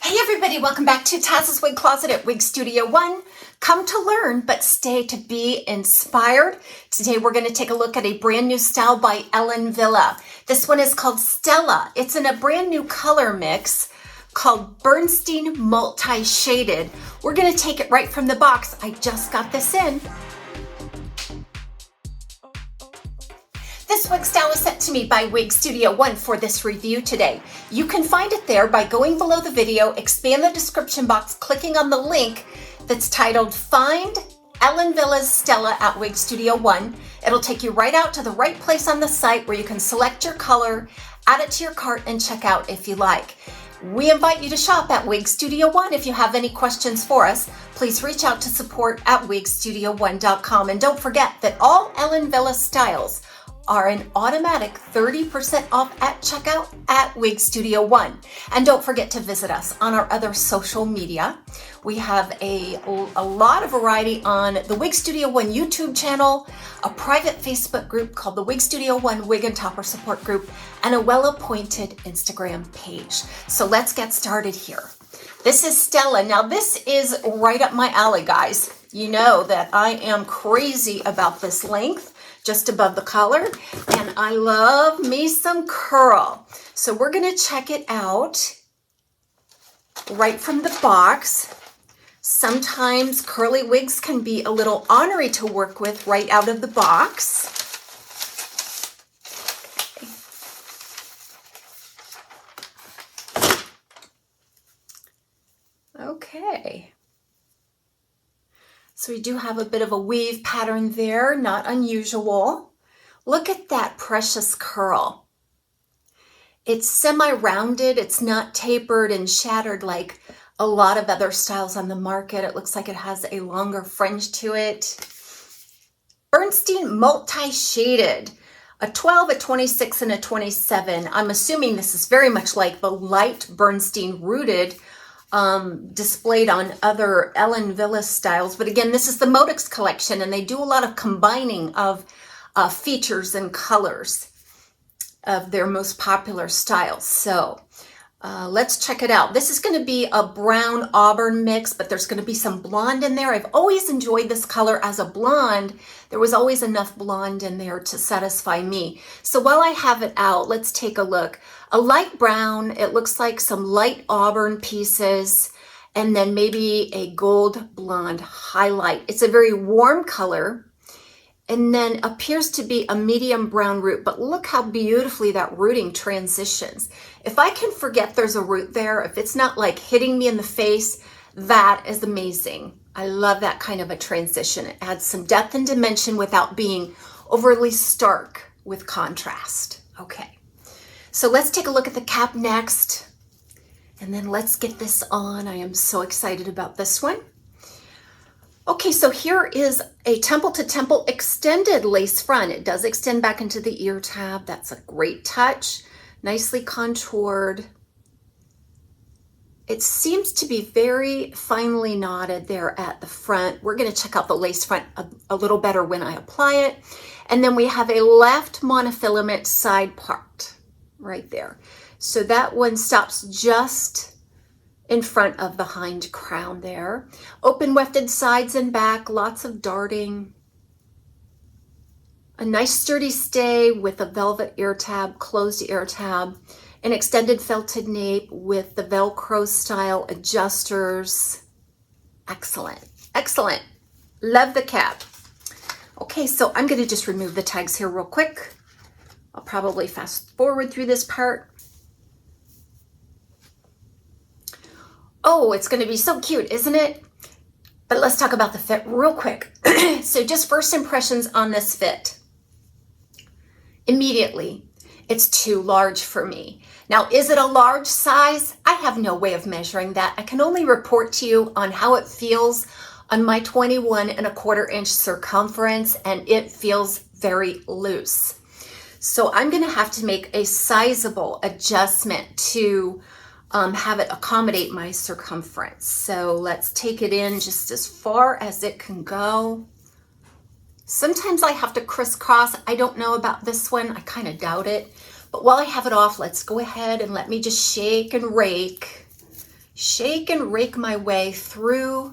Hey everybody, welcome back to TAZ's Wig Closet at Wig Studio One. Come to learn, but stay to be inspired. Today we're going to take a look at a brand new style by Ellen Wille. This one is called Stella. It's in a brand new color mix called Bernstein Multi Shaded. We're going to take it right from the box. I just got this in. This wig style was sent to me by Wig Studio One for this review today. You can find it there by going below the video, expand the description box, clicking on the link that's titled Find Ellen Wille STELLA at Wig Studio One. It'll take you right out to the right place on the site where you can select your color, add it to your cart, and check out if you like. We invite you to shop at Wig Studio One. If you have any questions for us, please reach out to support@wigstudio1.com. And don't forget that all Ellen Wille styles are an automatic 30% off at checkout at Wig Studio One. And don't forget to visit us on our other social media. We have a lot of variety on the Wig Studio One YouTube channel, a private Facebook group called the Wig Studio One Wig and Topper Support Group, and a well-appointed Instagram page. So let's get started here. This is Stella. Now this is right up my alley, guys. You know that I am crazy about this length, just above the collar, and I love me some curl. So we're gonna check it out right from the box. Sometimes curly wigs can be a little ornery to work with right out of the box. Okay. So we do have a bit of a weave pattern there, not unusual. Look at that precious curl. It's semi-rounded, it's not tapered and shattered like a lot of other styles on the market. It looks like it has a longer fringe to it. Bernstein Multi Shaded, a 12, a 26, and a 27. I'm assuming this is very much like the light Bernstein rooted displayed on other Ellen Wille styles. But again, this is the Modex collection, and they do a lot of combining of features and colors of their most popular styles. So let's check it out. This is going to be a brown auburn mix, but there's going to be some blonde in there. I've always enjoyed this color as a blonde. There was always enough blonde in there to satisfy me. So while I have it out, let's take a look. A light brown, it looks like some light auburn pieces, and then maybe a gold blonde highlight. It's a very warm color, and then appears to be a medium brown root, but look how beautifully that rooting transitions. If I can forget there's a root there, if it's not like hitting me in the face, that is amazing. I love that kind of a transition. It adds some depth and dimension without being overly stark with contrast. Okay. So let's take a look at the cap next, and then let's get this on. I am so excited about this one. Okay, so here is a temple to temple extended lace front. It does extend back into the ear tab. That's a great touch. Nicely contoured. It seems to be very finely knotted there at the front. We're going to check out the lace front a little better when I apply it. And then we have a left monofilament side part right there. So that one stops just in front of the hind crown there. Open wefted sides and back, lots of darting. A nice sturdy stay with a velvet ear tab, closed ear tab, an extended felted nape with the Velcro style adjusters. Excellent, excellent. Love the cap. Okay, so I'm gonna just remove the tags here real quick. I'll probably fast forward through this part. Oh, it's going to be so cute, isn't it? But let's talk about the fit real quick. So just first impressions on this fit. Immediately, it's too large for me. Now, is it a large size? I have no way of measuring that. I can only report to you on how it feels on my 21¼ inch circumference, and it feels very loose. So I'm going to have to make a sizable adjustment to have it accommodate my circumference. So let's take it in just as far as it can go. Sometimes I have to crisscross. I don't know about this one. I kind of doubt it. But while I have it off, let's go ahead and let me just shake and rake shake and rake my way through.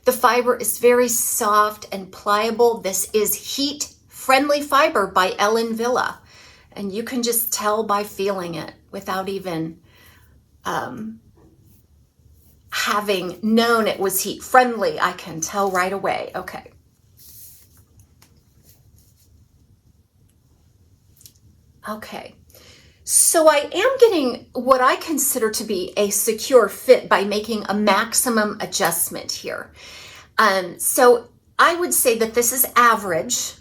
The fiber is very soft and pliable. This is heat-friendly fiber by Ellen Wille, and you can just tell by feeling it without even having known it was heat-friendly. I can tell right away. Okay. Okay. So I am getting what I consider to be a secure fit by making a maximum adjustment here. So I would say that this is average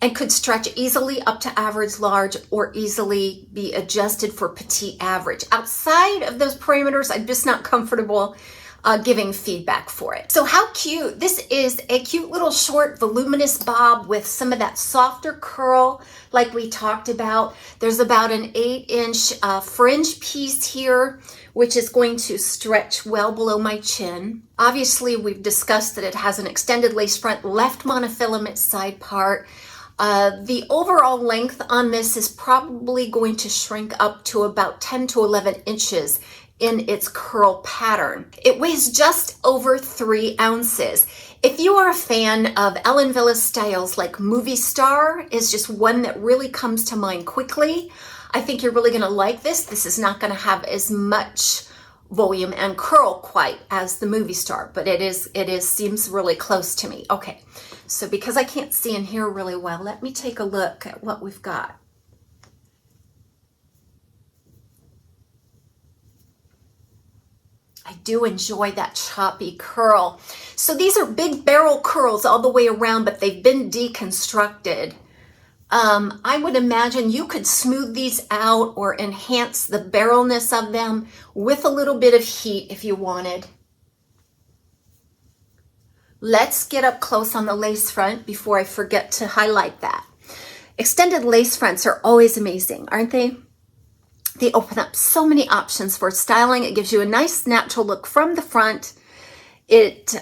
and could stretch easily up to average large or easily be adjusted for petite average. Outside of those parameters, I'm just not comfortable giving feedback for it. So how cute. This is a cute little short voluminous bob with some of that softer curl like we talked about. There's about an 8-inch fringe piece here, which is going to stretch well below my chin. Obviously, we've discussed that it has an extended lace front, left monofilament side part. The overall length on this is probably going to shrink up to about 10 to 11 inches in its curl pattern. It weighs just over 3 ounces. If you are a fan of Ellen Wille styles, like Movie Star is just one that really comes to mind quickly. I think you're really gonna like this. This is not gonna have as much volume and curl quite as the Movie Star, but it seems really close to me. Okay, so because I can't see and hear really well, let me take a look at what we've got. I do enjoy that choppy curl. So these are big barrel curls all the way around, but they've been deconstructed. I would imagine you could smooth these out or enhance the barrelness of them with a little bit of heat if you wanted. Let's get up close on the lace front before I forget to highlight that. Extended lace fronts are always amazing, aren't they? They open up so many options for styling. It gives you a nice natural look from the front. It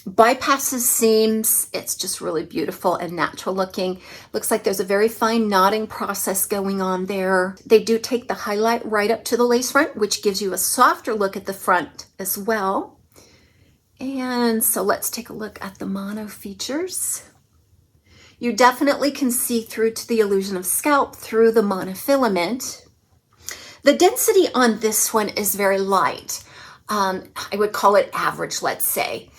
bypasses seams. It's just really beautiful and natural looking. Looks like there's a very fine knotting process going on there. They do take the highlight right up to the lace front, which gives you a softer look at the front as well. And so let's take a look at the mono features. You definitely can see through to the illusion of scalp through the monofilament. The density on this one is very light. I would call it average, let's say.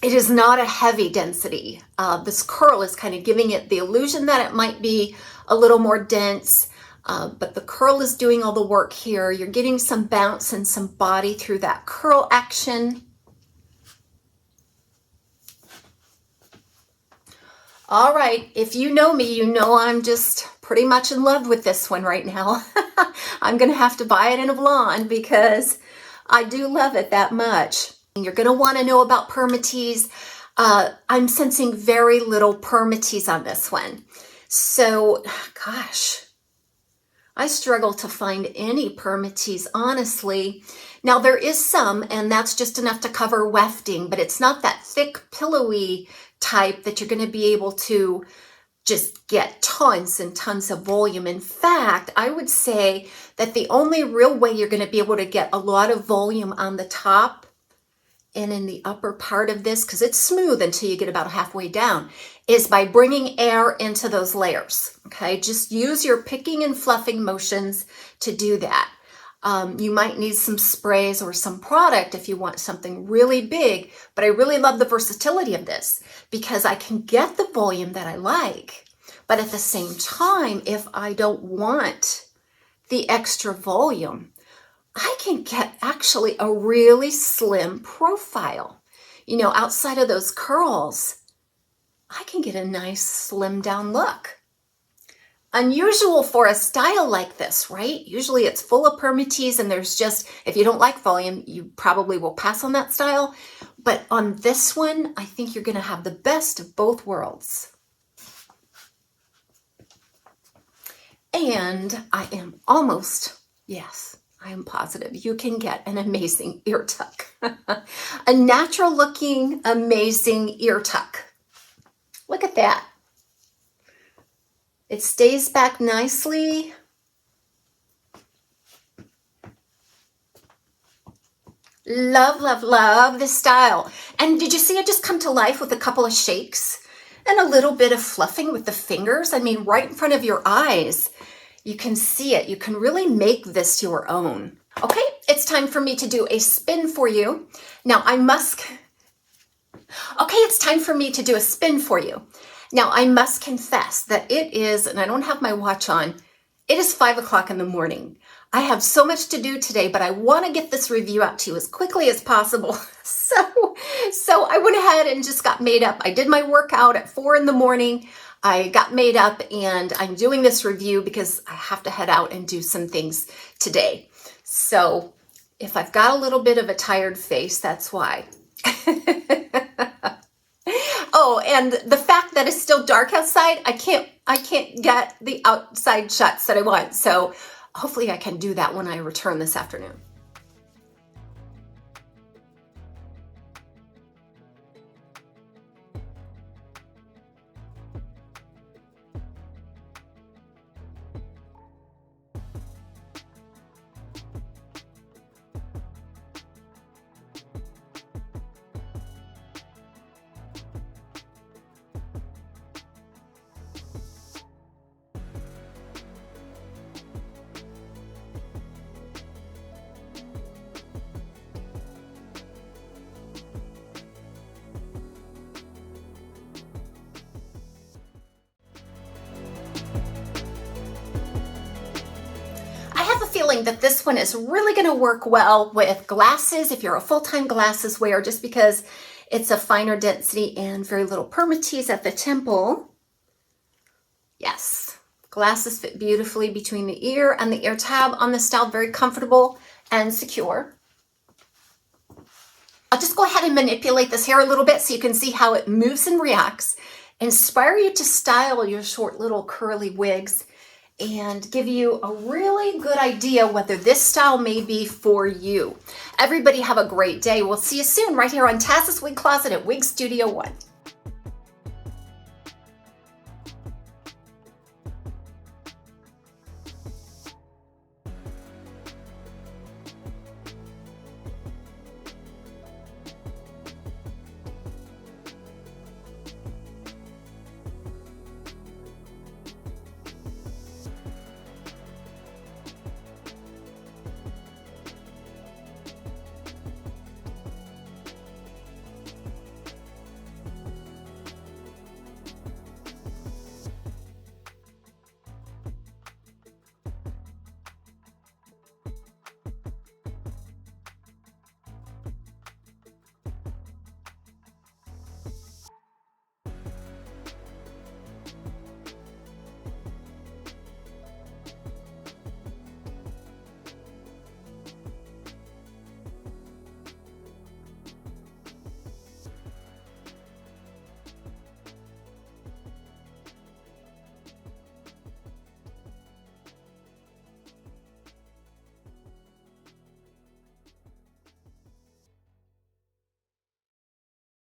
It is not a heavy density. This curl is kind of giving it the illusion that it might be a little more dense, but the curl is doing all the work here. You're getting some bounce and some body through that curl action. All right, if you know me, you know I'm just pretty much in love with this one right now. I'm gonna have to buy it in a blonde because I do love it that much. You're gonna wanna know about permatease. I'm sensing very little permatease on this one. So, gosh, I struggle to find any permatease, honestly. Now there is some, and that's just enough to cover wefting, but it's not that thick, pillowy type that you're going to be able to just get tons and tons of volume. In fact, I would say that the only real way you're going to be able to get a lot of volume on the top and in the upper part of this, because it's smooth until you get about halfway down, is by bringing air into those layers. Okay, just use your picking and fluffing motions to do that. You might need some sprays or some product if you want something really big, but I really love the versatility of this because I can get the volume that I like, but at the same time, if I don't want the extra volume, I can get actually a really slim profile. You know, outside of those curls, I can get a nice slim down look. Unusual for a style like this, right? Usually it's full of permatease and there's just, if you don't like volume, you probably will pass on that style. But on this one, I think you're gonna have the best of both worlds. And I am almost, yes, I am positive you can get an amazing ear tuck. A natural looking, amazing ear tuck. Look at that. It stays back nicely. Love, love, love this style. And did you see it just come to life with a couple of shakes and a little bit of fluffing with the fingers? I mean, right in front of your eyes. You can see it. You can really make this your own. Okay, it's time for me to do a spin for you. Now it's time for me to do a spin for you. Now I must confess that it is, and I don't have my watch on, it is 5 o'clock in the morning. I have so much to do today, but I want to get this review out to you as quickly as possible. So I went ahead and just got made up. I did my workout at 4 in the morning. I got made up and I'm doing this review because I have to head out and do some things today. So if I've got a little bit of a tired face, that's why. Oh, and the fact that it's still dark outside, I can't get the outside shots that I want. So hopefully I can do that when I return this afternoon. Feeling that this one is really going to work well with glasses if you're a full-time glasses wearer, just because it's a finer density and very little permatease at the temple. Yes, glasses fit beautifully between the ear and the ear tab on the style, very comfortable and secure. I'll just go ahead and manipulate this hair a little bit so you can see how it moves and reacts, inspire you to style your short little curly wigs, and give you a really good idea whether this style may be for you. Everybody have a great day. We'll see you soon right here on TAZ's Wig Closet at Wig Studio 1.